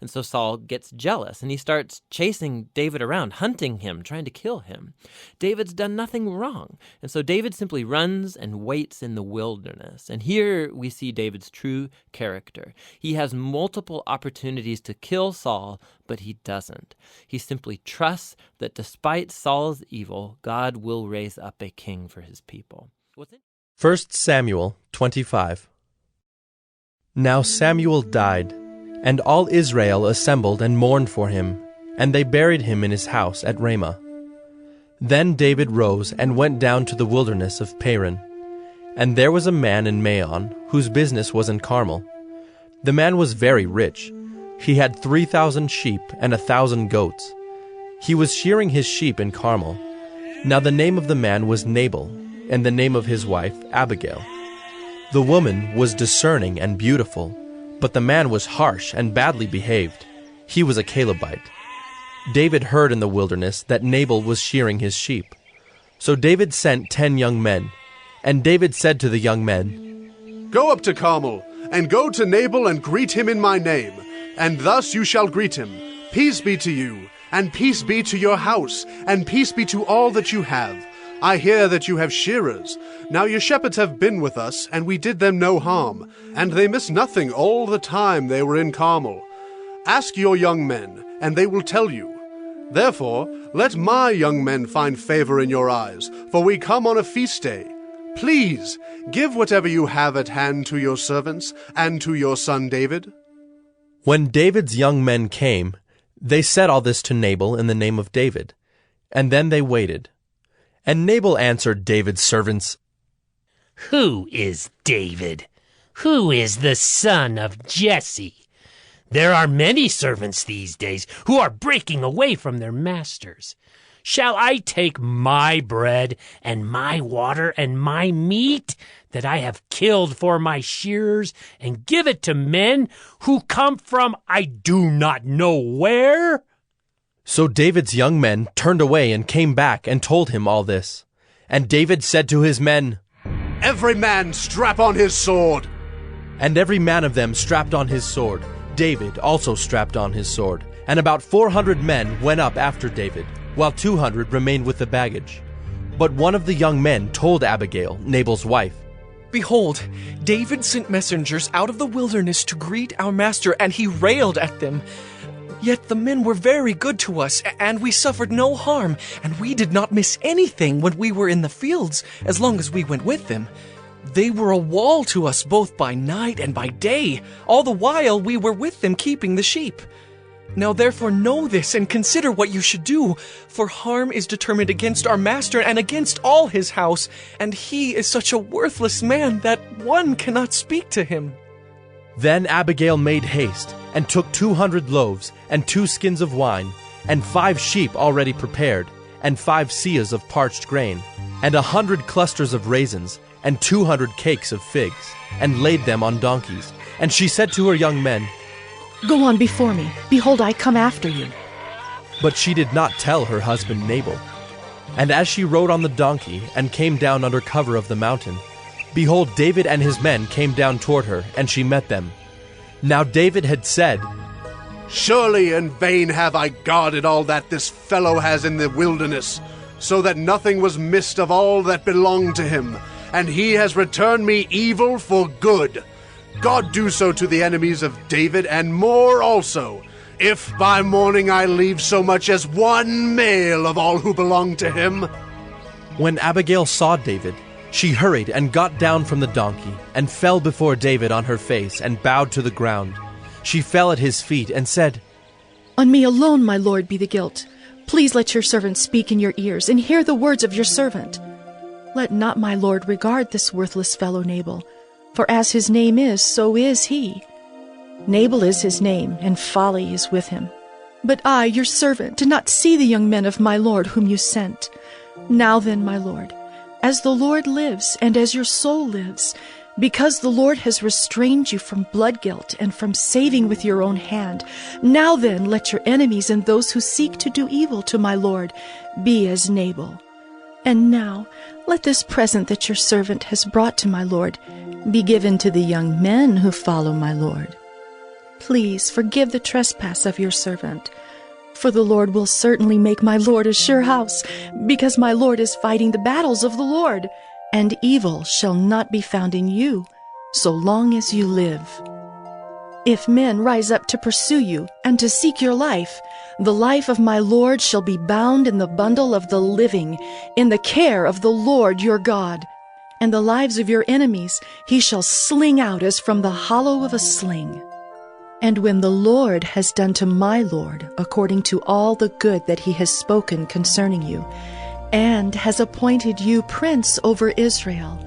And so Saul gets jealous, and he starts chasing David around, hunting him, trying to kill him. David's done nothing wrong, and so David simply runs and waits in the wilderness. And here we see David's true character. He has multiple opportunities to kill Saul, but he doesn't. He simply trusts that despite Saul's evil, God will raise up a king for his people. 1 Samuel 25. Now Samuel died, and all Israel assembled and mourned for him, and they buried him in his house at Ramah. Then David rose and went down to the wilderness of Paran. And there was a man in Maon, whose business was in Carmel. The man was very rich. He had 3,000 sheep and 1,000 goats. He was shearing his sheep in Carmel. Now the name of the man was Nabal, and the name of his wife Abigail. The woman was discerning and beautiful, but the man was harsh and badly behaved. He was a Calebite. David heard in the wilderness that Nabal was shearing his sheep. So David sent 10 young men, and David said to the young men, Go up to Carmel, and go to Nabal and greet him in my name, and thus you shall greet him. Peace be to you, and peace be to your house, and peace be to all that you have. I hear that you have shearers. Now your shepherds have been with us, and we did them no harm, and they missed nothing all the time they were in Carmel. Ask your young men, and they will tell you. Therefore, let my young men find favor in your eyes, for we come on a feast day. Please, give whatever you have at hand to your servants, and to your son David. When David's young men came, they said all this to Nabal in the name of David, and then they waited. And Nabal answered David's servants, Who is David? Who is the son of Jesse? There are many servants these days who are breaking away from their masters. Shall I take my bread and my water and my meat that I have killed for my shearers and give it to men who come from I do not know where? So David's young men turned away and came back and told him all this. And David said to his men, Every man strap on his sword. And every man of them strapped on his sword. David also strapped on his sword. And about 400 men went up after David, while 200 remained with the baggage. But one of the young men told Abigail, Nabal's wife, Behold, David sent messengers out of the wilderness to greet our master, and he railed at them. Yet the men were very good to us, and we suffered no harm, and we did not miss anything when we were in the fields, as long as we went with them. They were a wall to us both by night and by day, all the while we were with them keeping the sheep. Now therefore know this, and consider what you should do, for harm is determined against our master and against all his house, and he is such a worthless man that one cannot speak to him. Then Abigail made haste, and took 200 loaves, and 2 skins of wine, and 5 sheep already prepared, and 5 seahs of parched grain, and 100 clusters of raisins, and 200 cakes of figs, and laid them on donkeys. And she said to her young men, Go on before me. Behold, I come after you. But she did not tell her husband Nabal. And as she rode on the donkey, and came down under cover of the mountain, behold, David and his men came down toward her, and she met them. Now David had said, Surely in vain have I guarded all that this fellow has in the wilderness, so that nothing was missed of all that belonged to him, and he has returned me evil for good. God do so to the enemies of David, and more also, if by morning I leave so much as one male of all who belong to him. When Abigail saw David, she hurried and got down from the donkey, and fell before David on her face, and bowed to the ground. She fell at his feet, and said, On me alone, my lord, be the guilt. Please let your servant speak in your ears, and hear the words of your servant. Let not my lord regard this worthless fellow Nabal, for as his name is, so is he. Nabal is his name, and folly is with him. But I, your servant, did not see the young men of my lord whom you sent. Now then, my lord, as the Lord lives, and as your soul lives, because the Lord has restrained you from blood guilt and from saving with your own hand, now then let your enemies and those who seek to do evil to my lord be as Nabal. And now let this present that your servant has brought to my lord be given to the young men who follow my lord. Please forgive the trespass of your servant. For the Lord will certainly make my Lord a sure house, because my Lord is fighting the battles of the Lord, and evil shall not be found in you, so long as you live. If men rise up to pursue you and to seek your life, the life of my Lord shall be bound in the bundle of the living, in the care of the Lord your God. And the lives of your enemies he shall sling out as from the hollow of a sling. And when the Lord has done to my Lord according to all the good that he has spoken concerning you, and has appointed you prince over Israel,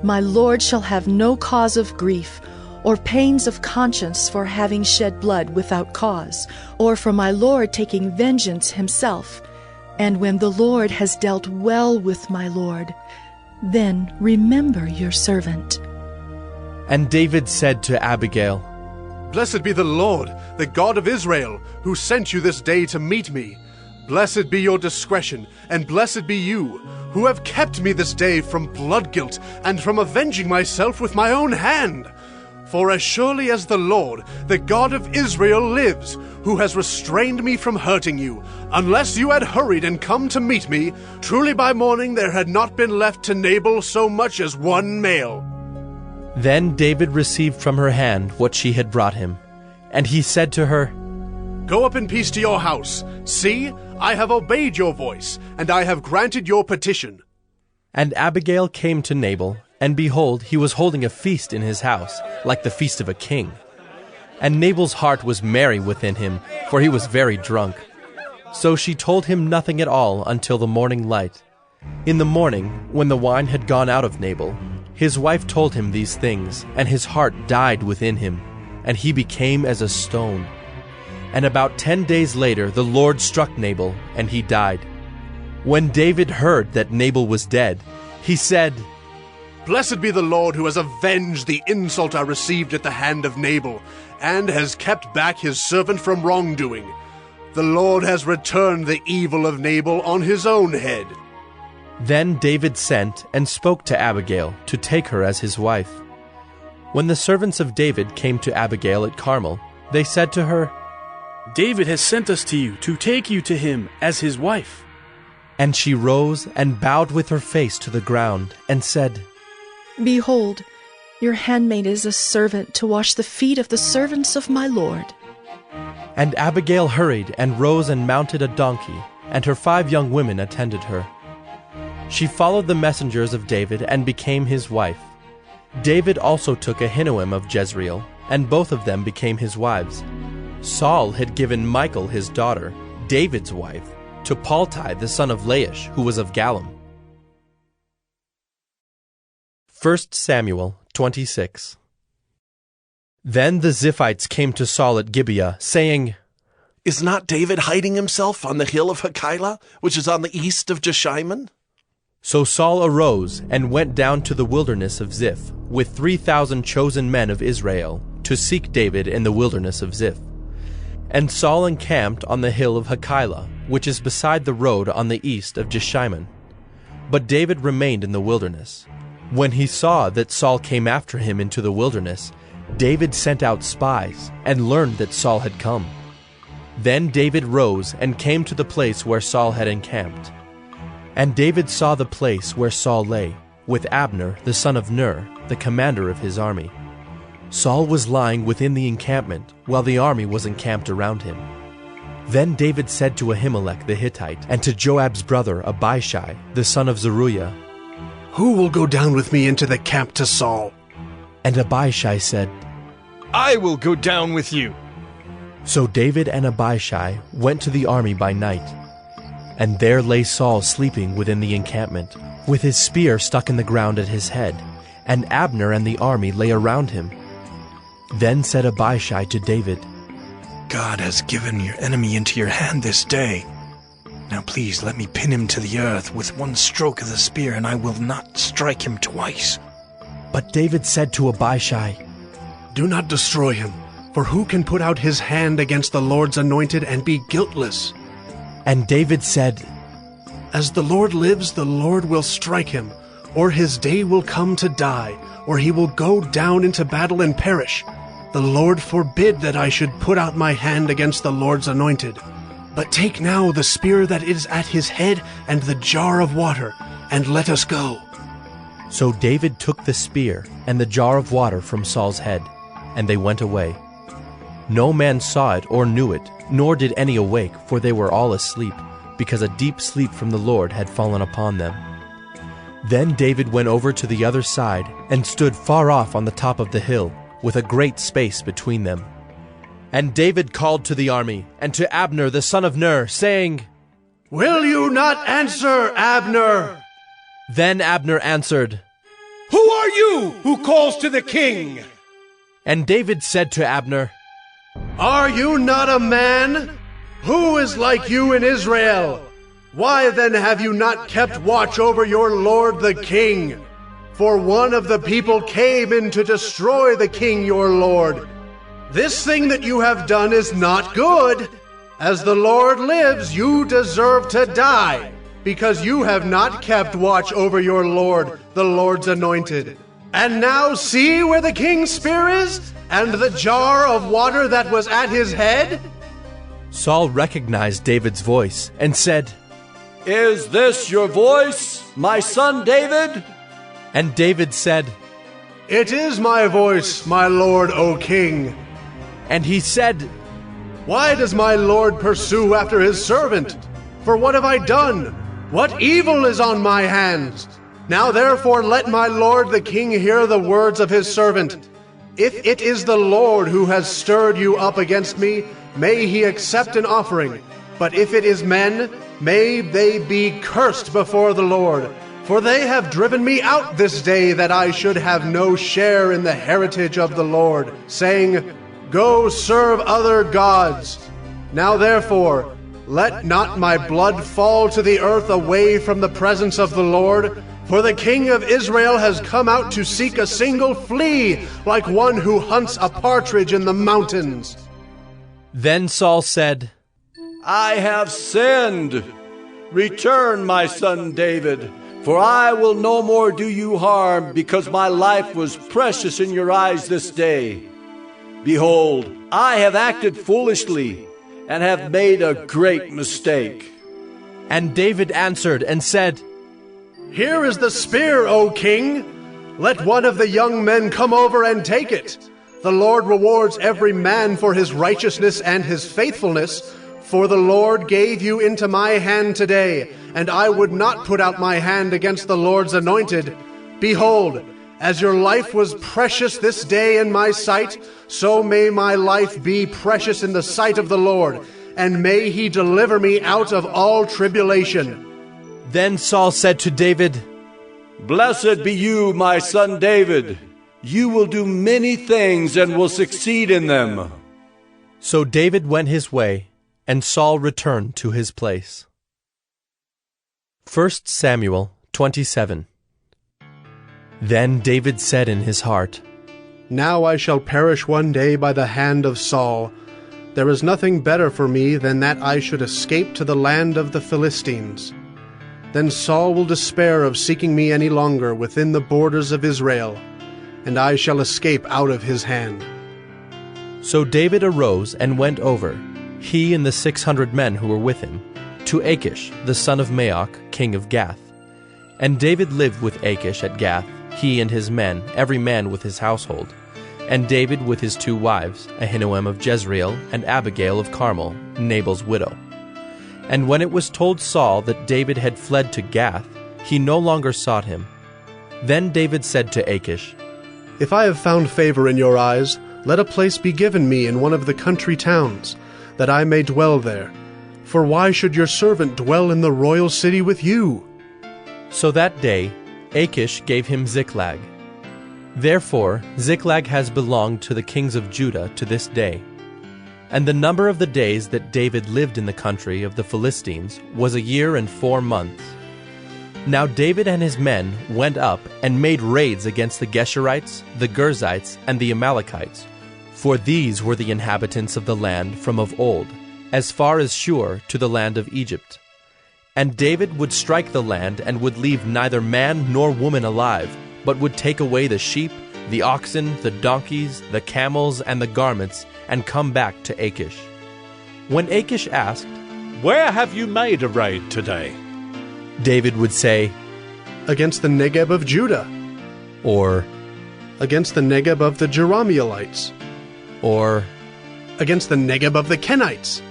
my Lord shall have no cause of grief, or pains of conscience for having shed blood without cause, or for my Lord taking vengeance himself. And when the Lord has dealt well with my Lord, then remember your servant. And David said to Abigail, Blessed be the Lord, the God of Israel, who sent you this day to meet me. Blessed be your discretion, and blessed be you, who have kept me this day from blood guilt, and from avenging myself with my own hand. For as surely as the Lord, the God of Israel, lives, who has restrained me from hurting you, unless you had hurried and come to meet me, truly by morning there had not been left to Nabal so much as one male. Then David received from her hand what she had brought him. And he said to her, Go up in peace to your house. See, I have obeyed your voice, and I have granted your petition. And Abigail came to Nabal, and behold, he was holding a feast in his house, like the feast of a king. And Nabal's heart was merry within him, for he was very drunk. So she told him nothing at all until the morning light. In the morning, when the wine had gone out of Nabal, his wife told him these things, and his heart died within him, and he became as a stone. And about 10 days later the Lord struck Nabal, and he died. When David heard that Nabal was dead, he said, Blessed be the Lord who has avenged the insult I received at the hand of Nabal, and has kept back his servant from wrongdoing. The Lord has returned the evil of Nabal on his own head. Then David sent and spoke to Abigail to take her as his wife. When the servants of David came to Abigail at Carmel, they said to her, David has sent us to you to take you to him as his wife. And she rose and bowed with her face to the ground, and said, Behold, your handmaid is a servant to wash the feet of the servants of my Lord. And Abigail hurried and rose and mounted a donkey, and her 5 young women attended her. She followed the messengers of David and became his wife. David also took Ahinoam of Jezreel, and both of them became his wives. Saul had given Michal his daughter, David's wife, to Paltai the son of Laish, who was of Gallim. 1 Samuel 26. Then the Ziphites came to Saul at Gibeah, saying, Is not David hiding himself on the hill of Hachilah, which is on the east of Jeshimon? So Saul arose and went down to the wilderness of Ziph, with 3,000 chosen men of Israel, to seek David in the wilderness of Ziph. And Saul encamped on the hill of Hachilah, which is beside the road on the east of Jeshimon. But David remained in the wilderness. When he saw that Saul came after him into the wilderness, David sent out spies, and learned that Saul had come. Then David rose and came to the place where Saul had encamped. And David saw the place where Saul lay, with Abner the son of Ner, the commander of his army. Saul was lying within the encampment, while the army was encamped around him. Then David said to Ahimelech the Hittite, and to Joab's brother Abishai, the son of Zeruiah, Who will go down with me into the camp to Saul? And Abishai said, I will go down with you. So David and Abishai went to the army by night. And there lay Saul sleeping within the encampment, with his spear stuck in the ground at his head, and Abner and the army lay around him. Then said Abishai to David, God has given your enemy into your hand this day. Now please let me pin him to the earth with one stroke of the spear, and I will not strike him twice. But David said to Abishai, Do not destroy him, for who can put out his hand against the Lord's anointed and be guiltless? And David said, As the Lord lives, the Lord will strike him, or his day will come to die, or he will go down into battle and perish. The Lord forbid that I should put out my hand against the Lord's anointed. But take now the spear that is at his head and the jar of water, and let us go." So David took the spear and the jar of water from Saul's head, and they went away. No man saw it or knew it, nor did any awake, for they were all asleep, because a deep sleep from the Lord had fallen upon them. Then David went over to the other side, and stood far off on the top of the hill, with a great space between them. And David called to the army, and to Abner the son of Ner, saying, "Will you not answer, Abner?" Then Abner answered, "Who are you who calls to the king?" And David said to Abner, "Are you not a man? Who is like you in Israel? Why then have you not kept watch over your lord the king? For one of the people came in to destroy the king your lord. This thing that you have done is not good. As the Lord lives, you deserve to die, because you have not kept watch over your lord, the Lord's anointed. And now see where the king's spear is, and the jar of water that was at his head?" Saul recognized David's voice, and said, "Is this your voice, my son David?" And David said, "It is my voice, my lord, O king." And he said, "Why does my lord pursue after his servant? For what have I done? What evil is on my hands? Now therefore let my lord the king hear the words of his servant. If it is the Lord who has stirred you up against me, may he accept an offering. But if it is men, may they be cursed before the Lord. For they have driven me out this day, that I should have no share in the heritage of the Lord, saying, 'Go serve other gods.' Now therefore, let not my blood fall to the earth away from the presence of the Lord, for the king of Israel has come out to seek a single flea, like one who hunts a partridge in the mountains." Then Saul said, "I have sinned. Return, my son David, for I will no more do you harm, because my life was precious in your eyes this day. Behold, I have acted foolishly, and have made a great mistake." And David answered and said, "Here is the spear, O king. Let one of the young men come over and take it. The Lord rewards every man for his righteousness and his faithfulness, for the Lord gave you into my hand today, and I would not put out my hand against the Lord's anointed. Behold, as your life was precious this day in my sight, so may my life be precious in the sight of the Lord, and may he deliver me out of all tribulation." Then Saul said to David, "Blessed be you, my son David. You will do many things and will succeed in them." So David went his way, and Saul returned to his place. 1 Samuel 27. Then David said in his heart, "Now I shall perish one day by the hand of Saul. There is nothing better for me than that I should escape to the land of the Philistines. Then Saul will despair of seeking me any longer within the borders of Israel, and I shall escape out of his hand." So David arose and went over, he and the 600 men who were with him, to Achish, the son of Maoch, king of Gath. And David lived with Achish at Gath, he and his men, every man with his household, and David with his 2 wives, Ahinoam of Jezreel and Abigail of Carmel, Nabal's widow. And when it was told Saul that David had fled to Gath, he no longer sought him. Then David said to Achish, "If I have found favor in your eyes, let a place be given me in one of the country towns, that I may dwell there. For why should your servant dwell in the royal city with you?" So that day Achish gave him Ziklag. Therefore Ziklag has belonged to the kings of Judah to this day. And the number of the days that David lived in the country of the Philistines was 1 year and 4 months. Now David and his men went up and made raids against the Geshurites, the Girzites, and the Amalekites, for these were the inhabitants of the land from of old, as far as Shur to the land of Egypt. And David would strike the land and would leave neither man nor woman alive, but would take away the sheep, the oxen, the donkeys, the camels, and the garments, and come back to Achish. When Achish asked, "Where have you made a raid today?" David would say, Against the Negeb of Judah, or against the Negeb of the Jerahmeelites, or against the Negeb of the Kenites.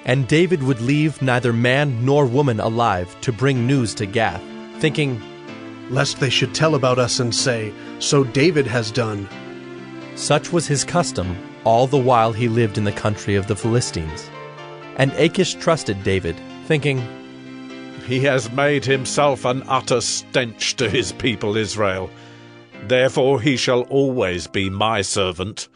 And David would leave neither man nor woman alive to bring news to Gath, thinking, Lest they should tell about us and say, So David has done. Such was his custom all the while he lived in the country of the Philistines. And Achish trusted David, thinking, He has made himself an utter stench to his people Israel. Therefore he shall always be my servant.